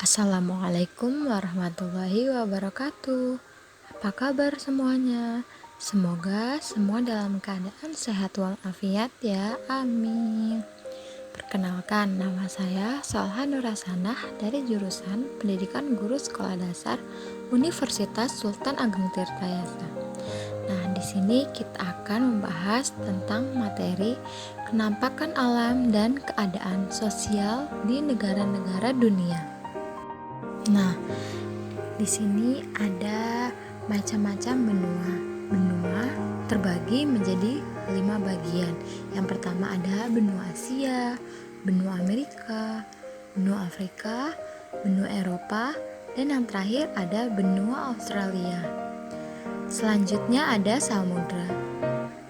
Assalamualaikum warahmatullahi wabarakatuh. Apa kabar semuanya? Semoga semua dalam keadaan sehat walafiat ya, amin. Perkenalkan, nama saya Solha Nurasanah dari jurusan Pendidikan Guru Sekolah Dasar Universitas Sultan Ageng Tirtayasa. Nah, di sini kita akan membahas tentang materi kenampakan alam dan keadaan sosial di negara-negara dunia. Nah, di sini ada macam-macam benua. Benua terbagi menjadi 5 bagian. Yang pertama ada benua Asia, benua Amerika, benua Afrika, benua Eropa, dan yang terakhir ada benua Australia. Selanjutnya ada samudra.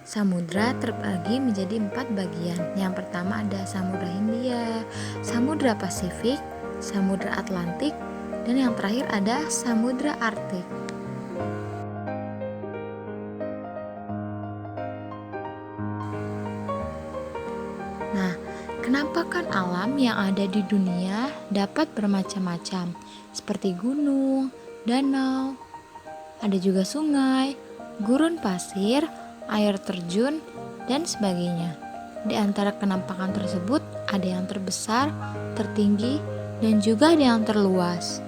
Samudra terbagi menjadi 4 bagian. Yang pertama ada Samudra Hindia, Samudra Pasifik, Samudra Atlantik, dan yang terakhir ada Samudra Arktik. Nah, kenampakan alam yang ada di dunia dapat bermacam-macam, seperti gunung, danau, ada juga sungai, gurun pasir, air terjun, dan sebagainya. Di antara kenampakan tersebut ada yang terbesar, tertinggi, dan juga ada yang terluas.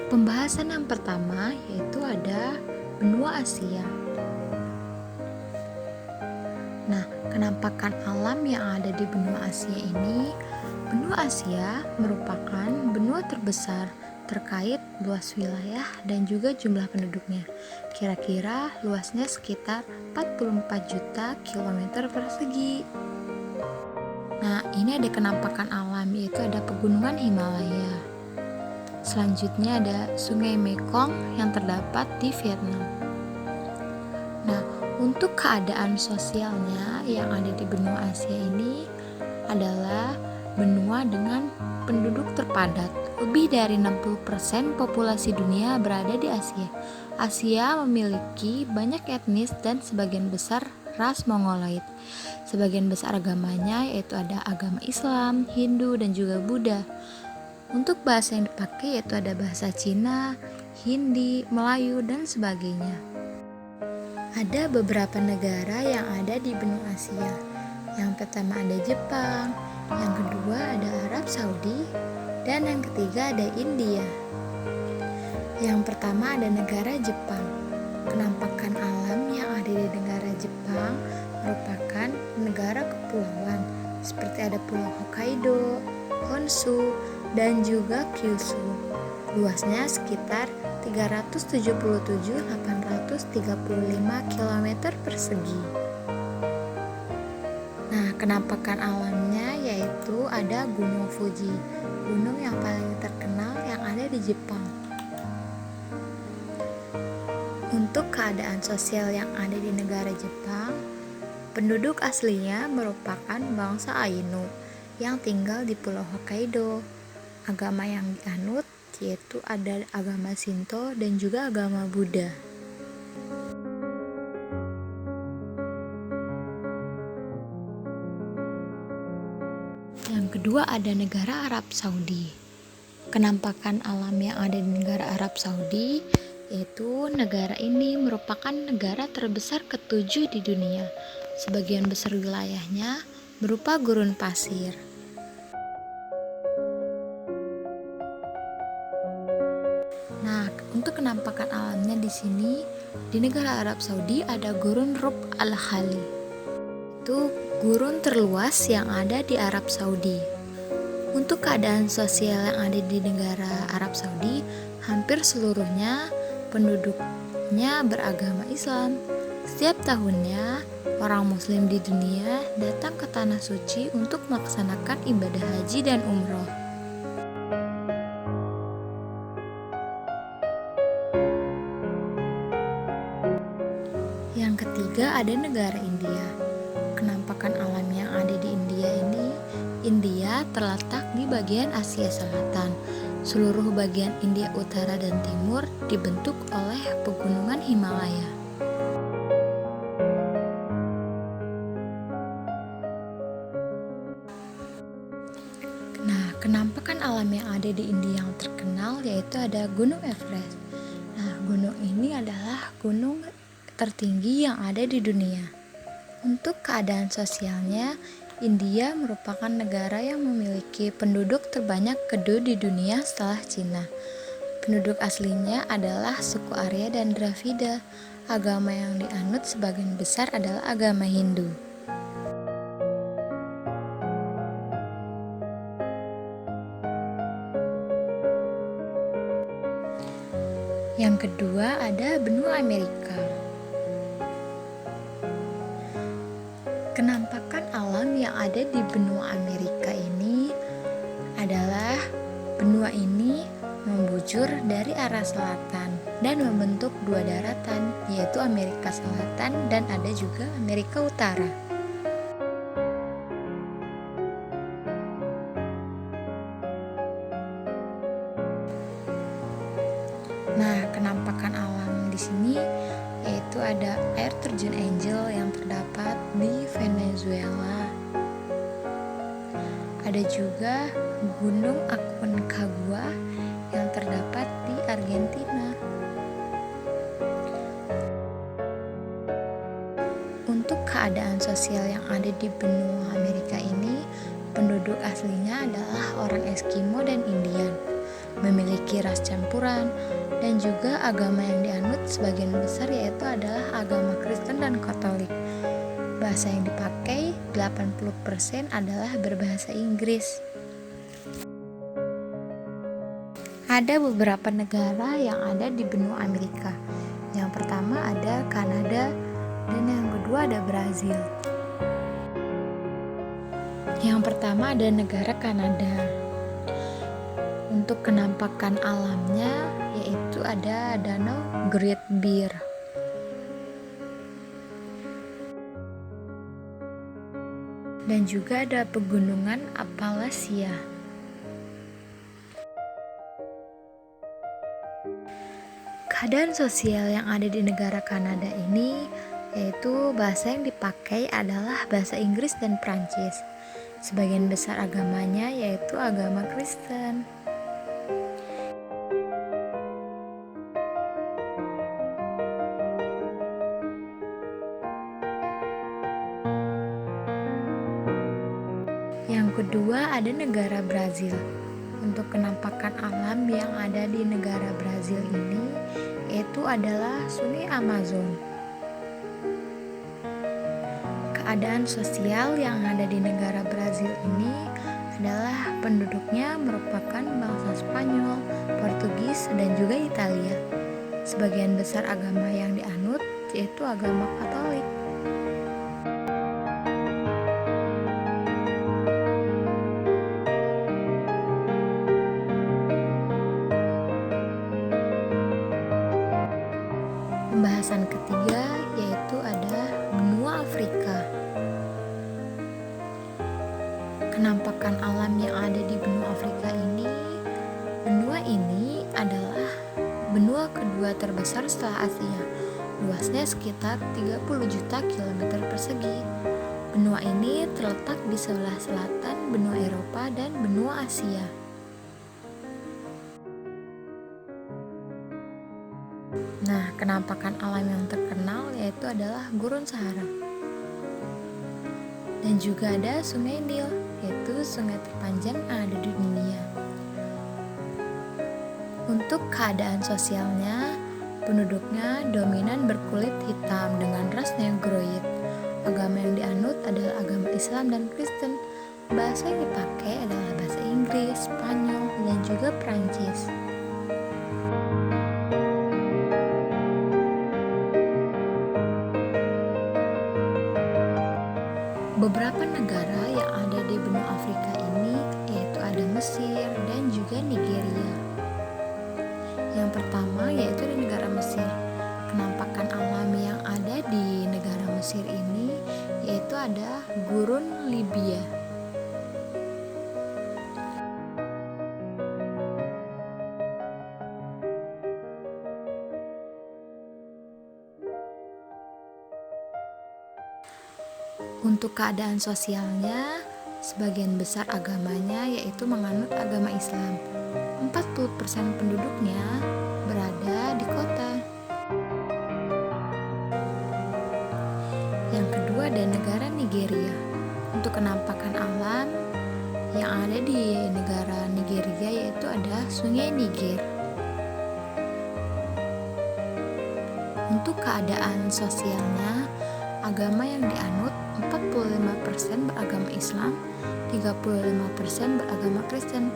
Pembahasan yang pertama yaitu ada benua Asia. Nah, kenampakan alam yang ada di benua Asia ini, benua Asia merupakan benua terbesar terkait luas wilayah dan juga jumlah penduduknya. Kira-kira luasnya sekitar 44 juta kilometer persegi. Nah, ini ada kenampakan alam yaitu ada pegunungan Himalaya. Selanjutnya ada Sungai Mekong yang terdapat di Vietnam. Nah, untuk keadaan sosialnya yang ada di benua Asia ini adalah benua dengan penduduk terpadat. Lebih dari 60% populasi dunia berada di Asia. Asia memiliki banyak etnis dan sebagian besar ras Mongoloid. Sebagian besar agamanya yaitu ada agama Islam, Hindu, dan juga Buddha. Untuk bahasa yang dipakai yaitu ada bahasa Cina, Hindi, Melayu, dan sebagainya. Ada beberapa negara yang ada di benua Asia. Yang pertama ada Jepang, yang kedua ada Arab Saudi, dan yang ketiga ada India. Yang pertama ada negara Jepang. Kenampakan alam yang ada di negara Jepang merupakan negara kepulauan, seperti ada Pulau Hokkaido, Honshu, dan juga Kyushu. Luasnya sekitar 377.835 km persegi. Nah, kenampakan alamnya yaitu ada Gunung Fuji, gunung yang paling terkenal yang ada di Jepang. Untuk keadaan sosial yang ada di negara Jepang, penduduk aslinya merupakan bangsa Ainu yang tinggal di Pulau Hokkaido. Agama yang dianut yaitu ada agama Shinto dan juga agama Buddha. Yang kedua ada negara Arab Saudi. Kenampakan alam yang ada di negara Arab Saudi yaitu negara ini merupakan negara terbesar ke-7 di dunia. Sebagian besar wilayahnya berupa gurun pasir. Nah, untuk kenampakan alamnya di sini di negara Arab Saudi ada Gurun Rub' al-Khali. Itu gurun terluas yang ada di Arab Saudi. Untuk keadaan sosial yang ada di negara Arab Saudi, hampir seluruhnya penduduknya beragama Islam. Setiap tahunnya, orang Muslim di dunia datang ke Tanah Suci untuk melaksanakan ibadah haji dan umroh. Yang ketiga ada negara India. Kenampakan alam yang ada di India ini, India terletak di bagian Asia Selatan. Seluruh bagian India Utara dan Timur dibentuk oleh pegunungan Himalaya. Nah, Kenampakan alam yang ada di India yang terkenal yaitu ada Gunung Everest. Nah, gunung ini adalah gunung tertinggi yang ada di dunia. Untuk keadaan sosialnya, India merupakan negara yang memiliki penduduk terbanyak kedua di dunia setelah Cina. Penduduk aslinya adalah suku Arya dan Dravida. Agama yang dianut sebagian besar adalah agama Hindu. Yang kedua ada benua Amerika. Kenampakan alam yang ada di benua Amerika ini adalah benua ini membujur dari arah selatan dan membentuk dua daratan, yaitu Amerika Selatan dan ada juga Amerika Utara. Nah, kenampakan alam di sini yaitu ada air terjun Angel yang terdapat di Venezuela. Ada juga Gunung Aconcagua yang terdapat di Argentina. Untuk keadaan sosial yang ada di benua Amerika ini, penduduk aslinya adalah orang Eskimo dan Indian, memiliki ras campuran, dan juga agama yang dianut sebagian besar yaitu adalah agama Kristen dan Katolik. Bahasa yang dipakai 80% adalah berbahasa Inggris. Ada beberapa negara yang ada di benua Amerika. Yang pertama ada Kanada dan yang kedua ada Brazil. Yang pertama ada negara Kanada. Untuk kenampakan alamnya yaitu ada Danau Great Bear. Dan juga ada pegunungan Appalachia. Keadaan sosial yang ada di negara Kanada ini yaitu bahasa yang dipakai adalah bahasa Inggris dan Prancis. Sebagian besar agamanya yaitu agama Kristen. Yang kedua ada negara Brazil. Untuk kenampakan alam yang ada di negara Brazil ini yaitu adalah Sungai Amazon. Keadaan sosial yang ada di negara Brazil ini adalah penduduknya merupakan bangsa Spanyol, Portugis, dan juga Italia. Sebagian besar agama yang dianut yaitu agama Katolik. Pembahasan ketiga yaitu ada benua Afrika. Kenampakan alam yang ada di benua Afrika ini adalah benua kedua terbesar setelah Asia. Luasnya sekitar 30 juta kilometer persegi. Benua ini terletak di sebelah selatan benua Eropa dan benua Asia. Nah, kenampakan alam yang terkenal yaitu adalah Gurun Sahara. Dan juga ada Sungai Nil, yaitu sungai terpanjang yang ada di dunia. Untuk keadaan sosialnya, penduduknya dominan berkulit hitam dengan ras Negroid. Agama yang dianut adalah agama Islam dan Kristen. Bahasa yang dipakai adalah bahasa Inggris, Spanyol, dan juga Prancis. Beberapa negara yang ada di benua Afrika ini yaitu ada Mesir dan juga Nigeria. Yang pertama yaitu di negara Mesir. Kenampakan alam yang ada di negara Mesir ini yaitu ada Gurun Libya. Untuk keadaan sosialnya, Sebagian besar agamanya yaitu menganut agama Islam. 40% penduduknya berada di kota. Yang kedua ada negara Nigeria. Untuk kenampakan alam yang ada di negara Nigeria yaitu ada Sungai Niger. Untuk keadaan sosialnya, agama yang dianut 45% beragama Islam, 35% beragama Kristen.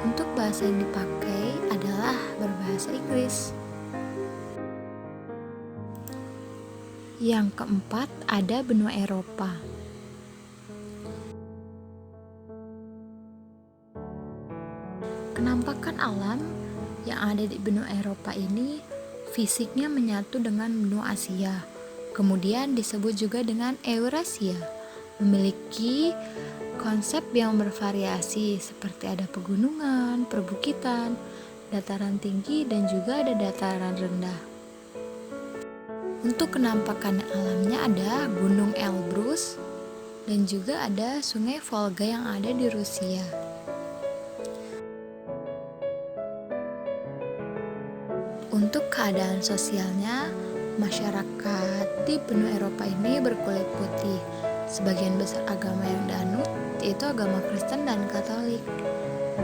Untuk bahasa yang dipakai adalah berbahasa Inggris. Yang keempat ada benua Eropa. Kenampakan alam yang ada di benua Eropa ini fisiknya menyatu dengan benua Asia. Kemudian disebut juga dengan Eurasia. Memiliki konsep yang bervariasi seperti ada pegunungan, perbukitan, dataran tinggi dan juga ada dataran rendah. Untuk kenampakan alamnya ada Gunung Elbrus dan juga ada Sungai Volga yang ada di Rusia. Untuk keadaan sosialnya, masyarakat di benua Eropa ini berkulit putih. Sebagian besar agama yang dianut yaitu agama Kristen dan Katolik.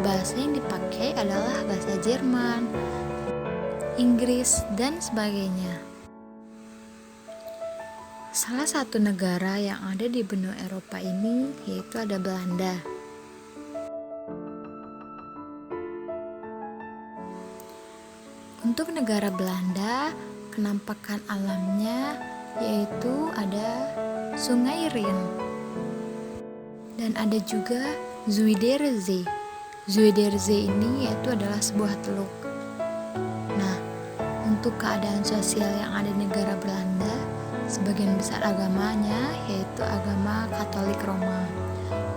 Bahasa yang dipakai adalah bahasa Jerman, Inggris, dan sebagainya. Salah satu negara yang ada di benua Eropa ini yaitu ada Belanda. Untuk negara Belanda, kenampakan alamnya yaitu ada Sungai Rhin. Dan ada juga Zuiderzee. Zuiderzee ini yaitu adalah sebuah teluk. Nah, untuk keadaan sosial yang ada di negara Belanda, sebagian besar agamanya yaitu agama Katolik Roma.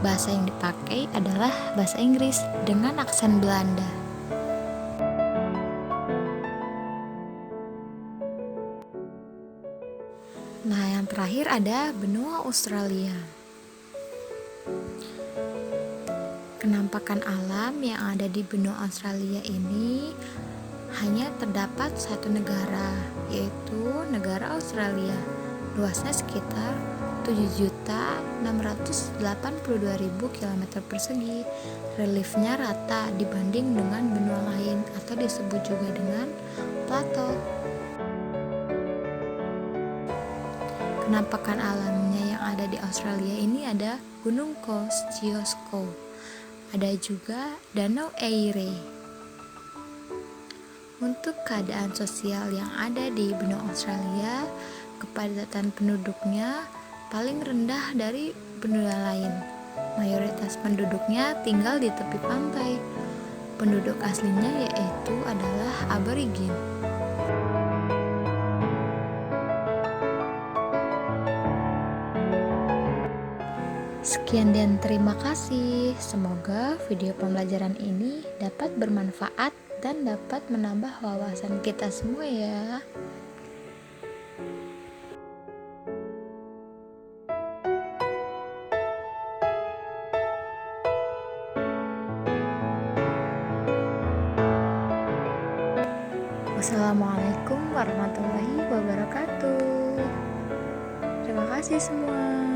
Bahasa yang dipakai adalah bahasa Inggris dengan aksen Belanda. Nah, yang terakhir ada benua Australia. Kenampakan alam yang ada di benua Australia ini hanya terdapat satu negara, yaitu negara Australia. Luasnya sekitar 7.682.000 km persegi. Reliefnya rata dibanding dengan benua lain atau disebut juga dengan plato. Kenampakan alamnya yang ada di Australia ini ada Gunung Kosciuszko. Ada juga Danau Erie. Untuk keadaan sosial yang ada di benua Australia, kepadatan penduduknya paling rendah dari benua lain. Mayoritas penduduknya tinggal di tepi pantai. Penduduk aslinya yaitu adalah Aborigin. Sekian dan terima kasih. Semoga video pembelajaran ini dapat bermanfaat dan dapat menambah wawasan kita semua ya. Wassalamualaikum warahmatullahi wabarakatuh. Terima kasih semua.